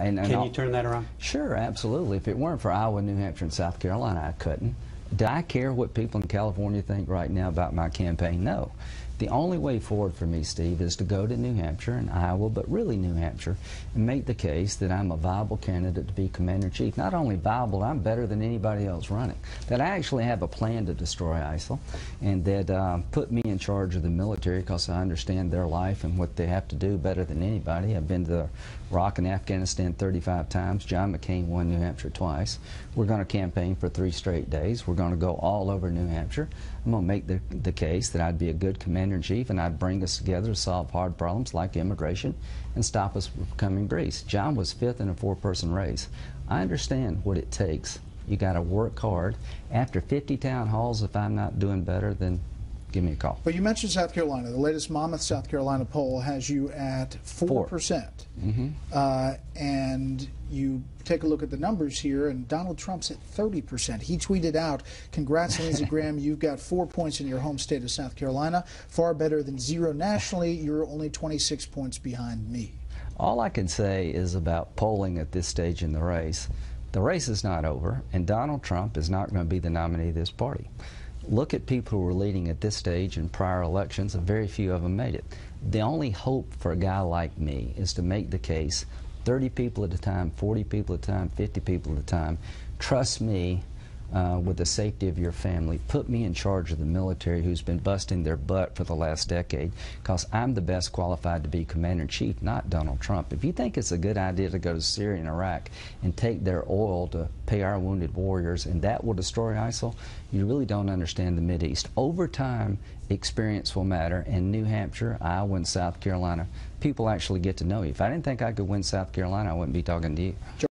Can you turn that around? Sure, absolutely. If it weren't for Iowa, New Hampshire, and South Carolina, I couldn't. Do I care what people in California think right now about my campaign? No. The only way forward for me, Steve, is to go to New Hampshire and Iowa, but really New Hampshire, and make the case that I'm a viable candidate to be Commander-in-Chief. Not only viable, I'm better than anybody else running. That I actually have a plan to destroy ISIL, and that put me in charge of the military because I understand their life and what they have to do better than anybody. I've been to Iraq and Afghanistan 35 times. John McCain won New Hampshire twice. We're going to campaign for 3 straight days. We're going to go all over New Hampshire. I'm going to make the case that I'd be a good Commander-in-Chief and I'd bring us together to solve hard problems like immigration and stop us from becoming Greece. John was 5th in a 4-person race. I understand what it takes. You got to work hard. After 50 town halls, if I'm not doing better, then give me a call. But you mentioned South Carolina. The latest Monmouth, South Carolina poll has you at 4%. And you take a look at the numbers here, and Donald Trump's at 30%. He tweeted out, "Congrats, Lindsey Graham. You've got 4 points in your home state of South Carolina. Far better than 0 nationally. You're only 26 points behind me." All I can say is about polling at this stage in the race is not over, and Donald Trump is not going to be the nominee of this party. Look at people who were leading at this stage in prior elections, and very few of them made it. The only hope for a guy like me is to make the case 30 people at a time, 40 people at a time, 50 people at a time. Trust me with the safety of your family. Put me in charge of the military who's been busting their butt for the last decade, because I'm the best qualified to be Commander-in-Chief, not Donald Trump. If you think it's a good idea to go to Syria and Iraq and take their oil to pay our wounded warriors and that will destroy ISIL, you really don't understand the Mideast. Over time, experience will matter, and New Hampshire, Iowa, and South Carolina, people actually get to know you. If I didn't think I could win South Carolina, I wouldn't be talking to you.